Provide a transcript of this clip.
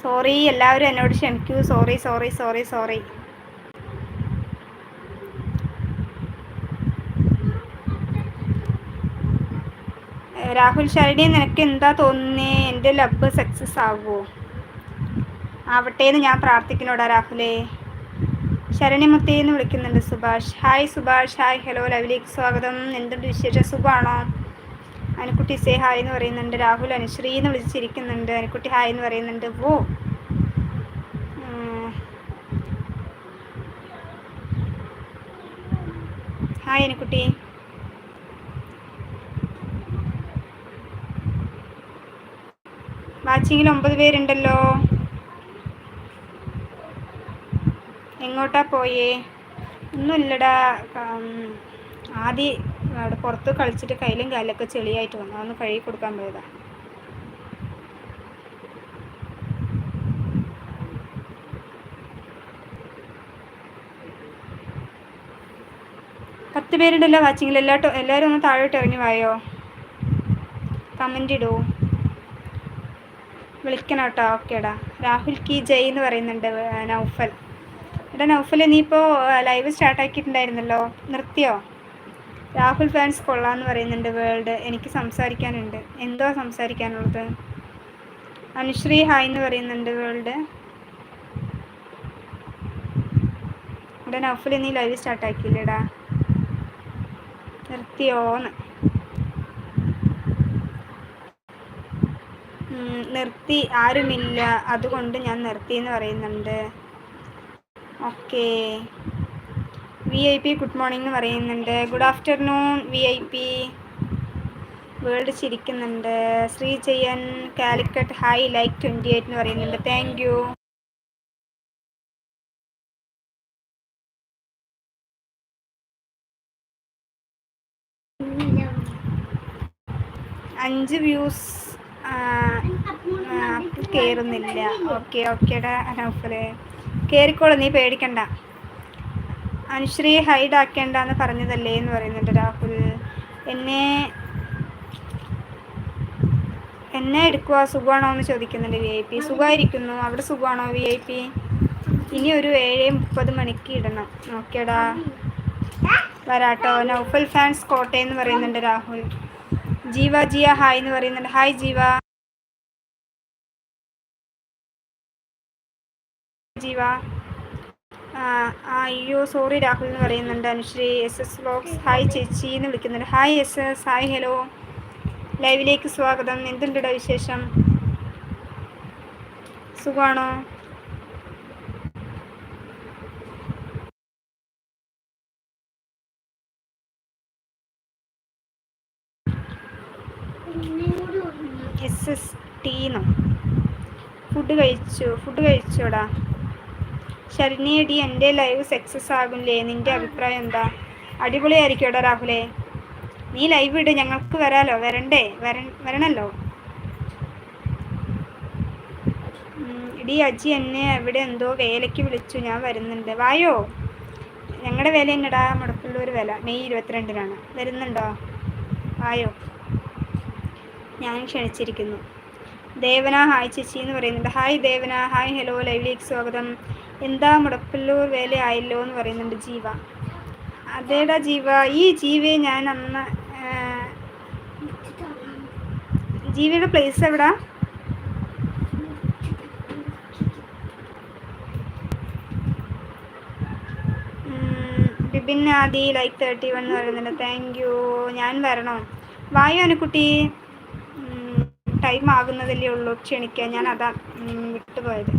Sorry, എല്ലാവരും എന്നോട് ക്ഷമിക്കൂ. Sorry sorry sorry sorry. Rahul Sharani, നിനക്ക് എന്താ തോന്നുന്നേ? എൻ്റെ ലബ് സക്സസ് ആവുമോ? ആവട്ടെ എന്ന് ഞാൻ പ്രാർത്ഥിക്കണോടാ രാഹുലേ. ശരണ്യമുത്തേന്ന് വിളിക്കുന്നുണ്ട് Subhash. Hi Subhash. Hi, hello, ലൈവിലേക്ക് സ്വാഗതം. എന്തുണ്ട് വിശേഷം? സുഖമാണോ? അനുക്കുട്ടി സേ ഹായ് എന്ന് പറയുന്നുണ്ട്. രാഹുൽ അനുശ്രീ എന്ന് വിളിച്ചിരിക്കുന്നുണ്ട്. അനുക്കുട്ടി ഹായ് എന്ന് പറയുന്നുണ്ട്. ഓ, ഹായ് അനുക്കുട്ടി. വാച്ചിങ്ങിൽ 9 പേരുണ്ടല്ലോ. എങ്ങോട്ടാ പോയേ? ഒന്നുമില്ലടാ, ആദ്യം അവിടെ പുറത്ത് കളിച്ചിട്ട് കയ്യിലും കാലിലൊക്കെ ചെളിയായിട്ട് വന്നു. അതൊന്ന് കഴുകി കൊടുക്കാൻ പോയതാ. പത്ത് പേരുണ്ടല്ലോ വാച്ചിങ്ങിൽ. എല്ലാവരും ഒന്ന് താഴോട്ട് ഇറങ്ങി വായോ, കമൻ്റ് ഇടൂ, വിളിക്കണം കേട്ടോ. ഓക്കേടാ. രാഹുൽ കി ജയ് എന്ന് പറയുന്നുണ്ട് നൗഫൽ. എടാ നൗഫൽ, നീ ഇപ്പോൾ ലൈവ് സ്റ്റാർട്ടാക്കിയിട്ടുണ്ടായിരുന്നല്ലോ, നിർത്തിയോ? രാഹുൽ ഫാൻസ് കൊള്ളാമെന്ന് പറയുന്നുണ്ട് വേൾഡ്. എനിക്ക് സംസാരിക്കാനുണ്ട്. എന്തോ സംസാരിക്കാനുള്ളത്? അനുശ്രീ ഹായ് എന്ന് പറയുന്നുണ്ട് വേൾഡ്. എടാ നൗഫൽ, നീ ലൈവ് സ്റ്റാർട്ടാക്കിയില്ലേടാ, നിർത്തിയോന്ന്? നിർത്തി, ആരുമില്ല, അതുകൊണ്ട് ഞാൻ നിർത്തി എന്ന് പറയുന്നുണ്ട്. ഓക്കെ. VIP ഗുഡ് മോർണിംഗ് എന്ന് പറയുന്നുണ്ട്. Good afternoon VIP. വേൾഡ് ചിരിക്കുന്നുണ്ട്. ശ്രീജയൻ കാലിക്കറ്റ് ഹായ്, ലൈക്ക് 28 എന്ന് പറയുന്നുണ്ട്. Thank you. അഞ്ച് വ്യൂസ് കയറുന്നില്ല. ഓക്കേടാ നൗഫല്, കയറിക്കോളൂ, നീ പേടിക്കണ്ട. അനുശ്രീ ഹൈഡ് ആക്കേണ്ടെന്ന് പറഞ്ഞതല്ലേ എന്ന് പറയുന്നുണ്ട് രാഹുൽ. എന്നെ എടുക്കുക, സുഖമാണോ എന്ന് ചോദിക്കുന്നുണ്ട് VIP. സുഖമായിരിക്കുന്നു. അവിടെ സുഖമാണോ VIP? ഇനി ഒരു 7:30 മണിക്ക് ഇടണം. ഓക്കേടാ, വരാട്ടോ. നൗഫൽ ഫാൻസ് കോട്ടയം എന്ന് പറയുന്നുണ്ട് രാഹുൽ. ജീവ ജിയ ഹായ് എന്ന് പറയുന്നുണ്ട്. ഹായ് ജീവ. അയ്യോ സോറി രാഹുൽ എന്ന് പറയുന്നുണ്ട് അനുശ്രീ. SS വ്ലോഗ്സ് ഹായ് ചേച്ചി എന്ന് വിളിക്കുന്നുണ്ട്. Hi SS. ഹായ്, ഹലോ, ലൈവിലേക്ക് സ്വാഗതം. എന്തുണ്ടടാ വിശേഷം? സുഖമാണോ? SST ന്നോ? ഫുഡ് കഴിച്ചോടാ. ശരണ്യടി, എൻ്റെ ലൈവ് സക്സസ് ആകുന്നില്ലേ? നിൻ്റെ അഭിപ്രായം എന്താ? അടിപൊളിയായിരിക്കുമോടാ രാഹുലേ. നീ ലൈവ് ഇട്, ഞങ്ങൾക്ക് വരാലോ. വരണല്ലോ. ഇടി അജി എന്നെ അവിടെ എന്തോ വേലയ്ക്ക് വിളിച്ചു, ഞാൻ വരുന്നുണ്ട്. വായോ, ഞങ്ങളുടെ വേല എന്നടാ, മുടക്കുള്ളൊരു വേല മെയ് 22-നാണ്. വരുന്നുണ്ടോ? വായോ, ഞാൻ ക്ഷണിച്ചിരിക്കുന്നു. ദേവന ഹായ് ചേച്ചി എന്ന് പറയുന്നുണ്ട്. ഹായ് ദേവന. ഹായ്, ഹലോ, ലൈവിലേക്ക് സ്വാഗതം. എന്താ മുടപ്പല്ലൂർ വേല ആയല്ലോ എന്ന് പറയുന്നുണ്ട് ജീവ. അതേടാ ജീവ, ഈ ജീവയെ ഞാൻ അന്ന് ജീവയുടെ പ്ലേസ് എവിടാ? ബിബിൻ ആദി ലൈക്ക് 31 എന്ന് പറയുന്നുണ്ട്. Thank you. ഞാൻ വരണോ? വായോ അനുക്കുട്ടി, ടൈം ആകുന്നതല്ലേ ഉള്ളൂ, ക്ഷണിക്കാൻ. ഞാൻ അതാ വിട്ടുപോയത്.